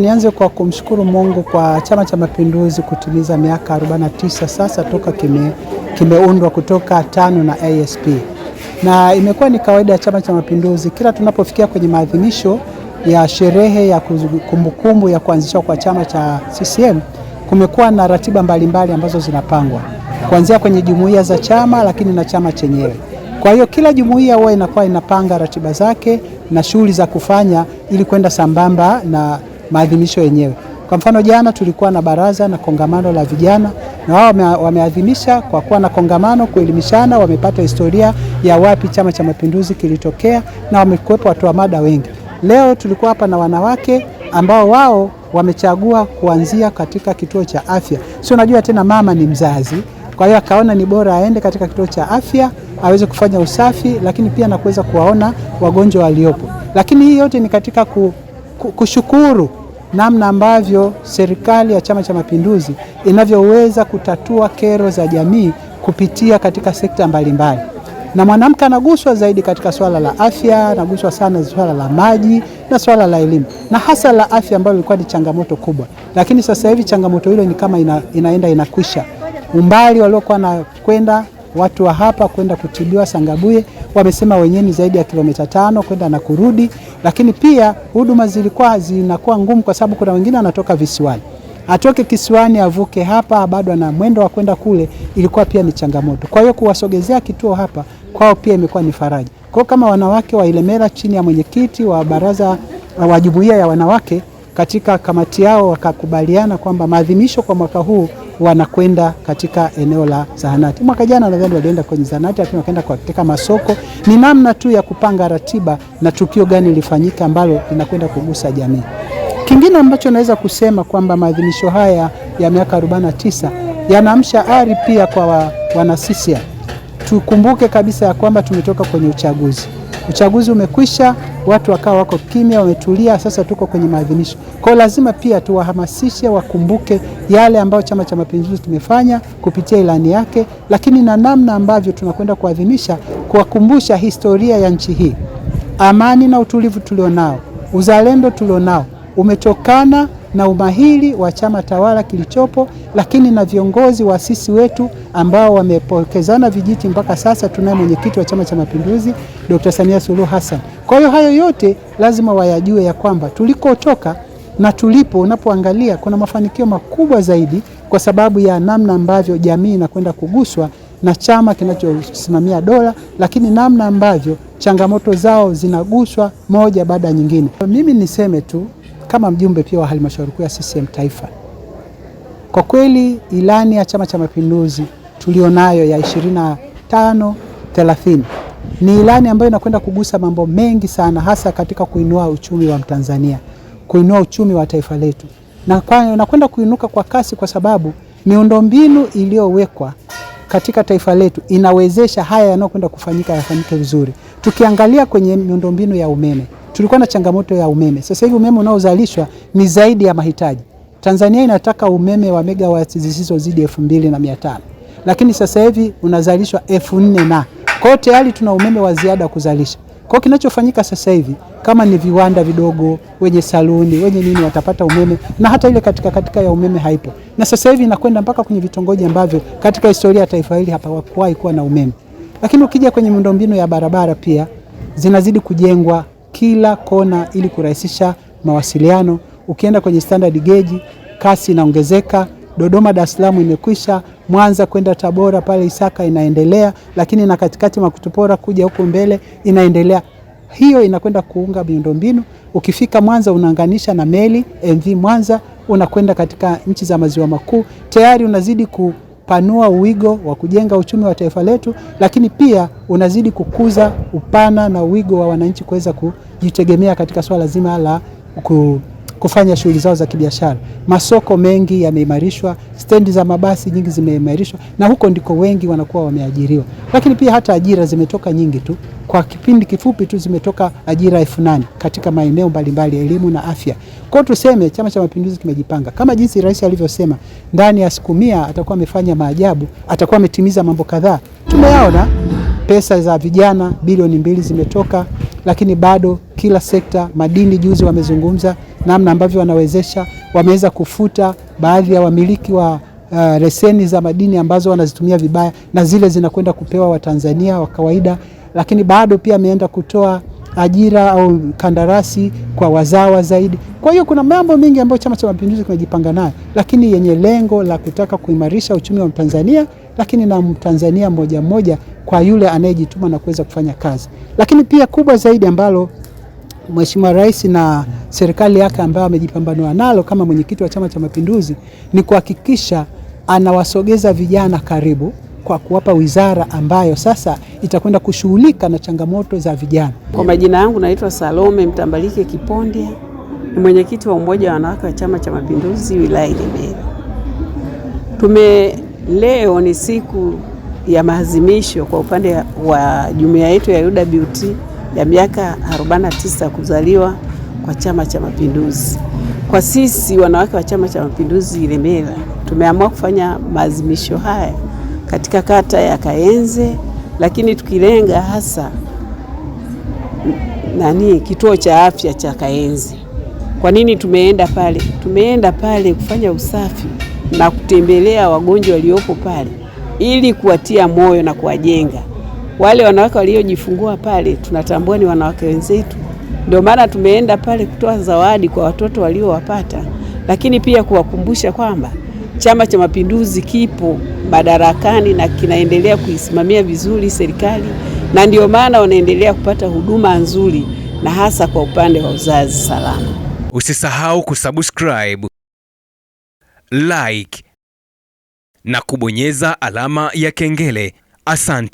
Nianze kwa kumshukuru Mungu kwa Chama cha Mapinduzi kutimiza miaka 49 sasa toka kimeundwa kutoka 5 na ASP. Na imekuwa ni kawaida ya Chama cha Mapinduzi kila tunapofikia kwenye maadhimisho ya sherehe ya kumbukumbu ya kuanzishwa kwa chama cha CCM, kumekuwa na ratiba mbalimbali ambazo zinapangwa kuanzia kwenye jumuiya za chama lakini na chama chenyewe. Kwa hiyo kila jumuiya huwa inakuwa inapanga ratiba zake na shughuli za kufanya ili kwenda sambamba na maadhimisho yenyewe. Kwa mfano jana tulikuwa na baraza na kongamano la vijana, na wao wameadhimisha kwa kuwa na kongamano, kuelimishana, wamepata historia ya wapi Chama cha Mapinduzi kilitokea na wamekuwepo watu wa mada wengi. Leo tulikuwa hapa na wanawake ambao wao wamechagua kuanzia katika kituo cha afya. Sio, unajua tena mama ni mzazi, kwa hiyo akaona ni bora aende katika kituo cha afya aweze kufanya usafi, lakini pia na kuweza kuwaona wagonjwa waliopo. Lakini hii yote ni katika kushukuru namna ambavyo serikali ya Chama cha Mapinduzi inavyoweza kutatua kero za jamii kupitia katika sekta mbalimbali. Na mwanamke anaguswa zaidi katika swala la afya, anaguswa sana swala la maji na swala la elimu. Na hasa la afya ambalo lilikuwa ni changamoto kubwa. Lakini sasa hivi changamoto hilo ni kama inaenda inakwisha. Umbali waliokuwa na kwenda watu wa hapa kwenda kutibiwa Sangabuye wamesema wenyewe ni zaidi ya kilomita 5 kwenda na kurudi, lakini pia huduma zinakuwa ngumu kwa sababu kuna wengine wanatoka visiwani. Atoke kisiwani avuke hapa bado na mwendo wa kwenda kule, ilikuwa pia ni changamoto. Kwa hiyo kuwasogezea kituo hapa kwao pia imekuwa ni faraja. Kwa kama wanawake wa Ilemela chini ya mwenyekiti wa baraza wa jumuiya ya wanawake katika kamati yao wakakubaliana kwamba maadhimisho kwa mwaka huu wanakwenda katika eneo la zahanati. Mwaka jana nadhani walienda kwenye zahanati, lakini wakaenda katika masoko. Ni namna tu ya kupanga ratiba na tukio gani lifanyika ambalo linakwenda kugusa jamii. Kingine ambacho naweza kusema kwamba maadhimisho haya ya miaka 49 yanaamsha ari pia kwa wana CCM. Tukumbuke kabisa ya kwamba tumetoka kwenye uchaguzi. Uchaguzi umekwisha, watu wakawa wako kimya, wametulia, sasa tuko kwenye maadhimisho. Kwa lazima pia tuwahamasishe wakumbuke yale ambayo Chama cha Mapinduzi tumefanya kupitia ilani yake, lakini na namna ambavyo tunakwenda kuadhimisha, kuwakumbusha historia ya nchi hii. Amani na utulivu tulionao, uzalendo tulionao umetokana na umahiri wa chama tawala kilichopo, lakini na viongozi waasisi wetu ambao wamepokezana vijiti mpaka sasa. Tunaye mwenyekiti wa Chama cha Mapinduzi Dr. Samia Suluhu Hassan. Kwa hiyo hayo yote lazima wayajue ya kwamba tulikotoka na tulipo, unapoangalia kuna mafanikio makubwa zaidi kwa sababu ya namna ambavyo jamii inakwenda kuguswa na chama kinachosimamia dola, lakini namna ambavyo changamoto zao zinaguswa moja baada ya nyingine. Mimi niseme tu kama mjumbe pia wa halmashauri kuu ya CCM Taifa, kwa kweli ilani ya Chama cha Mapinduzi tulionayo ya 25-30 ni ilani ambayo inakwenda kugusa mambo mengi sana, hasa katika kuinua uchumi wa Mtanzania, kuinua uchumi wa taifa letu. Na inakwenda kuinuka kwa kasi kwa sababu miundombinu iliyowekwa katika taifa letu inawezesha haya yanayokwenda kufanyika yafanyike vizuri. Tukiangalia kwenye miundombinu ya umeme, tulikuwa na changamoto ya umeme. Sasa hivi umeme unaozalishwa ni zaidi ya mahitaji. Tanzania inataka umeme wa megawatts zisizozidi 2500. Lakini sasa hivi unazalishwa 4000 na. Kwa hiyo tayari tuna umeme wa ziada kuzalisha. Kwa hiyo kinachofanyika sasa hivi kama ni viwanda vidogo, wenye saluni, wenye nini watapata umeme, na hata ile katika ya umeme haipo. Na sasa hivi inakwenda mpaka kwenye vitongoji ambavyo katika historia ya taifa hili hapakuwahi kuwa na umeme. Lakini ukija kwenye miundombinu ya barabara pia zinazidi kujengwa kila kona ili kurahisisha mawasiliano. Ukienda kwenye standard gauge kasi inaongezeka. Dodoma Dar es Salaam imekwisha, Mwanza kwenda Tabora pale Isaka inaendelea, lakini na katikati Makutupora kuja huko mbele inaendelea. Hiyo inakwenda kuunga miundombinu. Ukifika Mwanza unaunganisha na meli MV Mwanza, unakwenda katika nchi za maziwa makuu. Tayari unazidi kupanua uwigo wa kujenga uchumi wa taifa letu, lakini pia unazidi kukuza upana na uwigo wa wananchi kuweza kujitegemea katika swala zima la kufanya shughuli zao za kibiashara. Masoko mengi yameimarishwa, stendi za mabasi nyingi zimeimarishwa, na huko ndiko wengi wanakuwa wameajiriwa. Lakini pia hata ajira zimetoka nyingi tu. Kwa kipindi kifupi tu zimetoka ajira 8000 katika maeneo mbalimbali ya elimu na afya. Kwa tuseme Chama cha Mapinduzi kimejipanga. Kama jinsi rais alivyosema, ndani ya siku 100 atakuwa amefanya maajabu, atakuwa ametimiza mambo kadhaa. Tumeyaona. pesa za vijana bilioni 2 zimetoka, lakini bado kila sekta, madini juzi wamezungumza namna ambavyo wanawezesha, wameweza kufuta baadhi ya wamiliki wa leseni za madini ambazo wanazitumia vibaya na zile zinakwenda kupewa Watanzania wa kawaida, lakini bado pia ameenda kutoa ajira au kandarasi kwa wazawa zaidi. Kwa hiyo kuna mambo mengi ambayo Chama cha Mapinduzi kimejipanga nayo, lakini yenye lengo la kutaka kuimarisha uchumi wa Mtanzania, lakini na Mtanzania mmoja mmoja kwa yule anayejituma na kuweza kufanya kazi. Lakini pia kubwa zaidi ambalo Mheshimiwa Rais na serikali yake ambayo amejipambanua nalo kama mwenyekiti wa Chama cha Mapinduzi ni kuhakikisha anawasogeza vijana karibu kwa kuwapa wizara ambayo sasa itakwenda kushughulika na changamoto za vijana. Kwa majina yangu naitwa Salome Mtambalike Kipondia, ni mwenyekiti wa umoja wa wanawake wa Chama cha Mapinduzi wilaya Ilemela. Leo ni siku ya maadhimisho kwa upande wa jumuiya yetu ya UWT ya miaka 49 kuzaliwa kwa Chama cha Mapinduzi. Kwa sisi wanawake wa Chama cha Mapinduzi Ilemela tumeamua kufanya maadhimisho haya katika kata ya Kayenze, lakini tukilenga hasa kituo cha afya cha Kayenze. Kwa nini tumeenda pale? Tumeenda pale kufanya usafi na kutembelea wagonjwa waliopo pale ili kuwatia moyo na kuwajenga. Wale wanawake waliojifungua pale tunatambua ni wanawake wenzetu. Ndio maana tumeenda pale kutoa zawadi kwa watoto waliowapata, lakini pia kuwakumbusha kwamba Chama cha Mapinduzi kipo madarakani na kinaendelea kuisimamia vizuri serikali, na ndio maana wanaendelea kupata huduma nzuri na hasa kwa upande wa uzazi salama. Usisahau kusubscribe, like na kubonyeza alama ya kengele. Asante.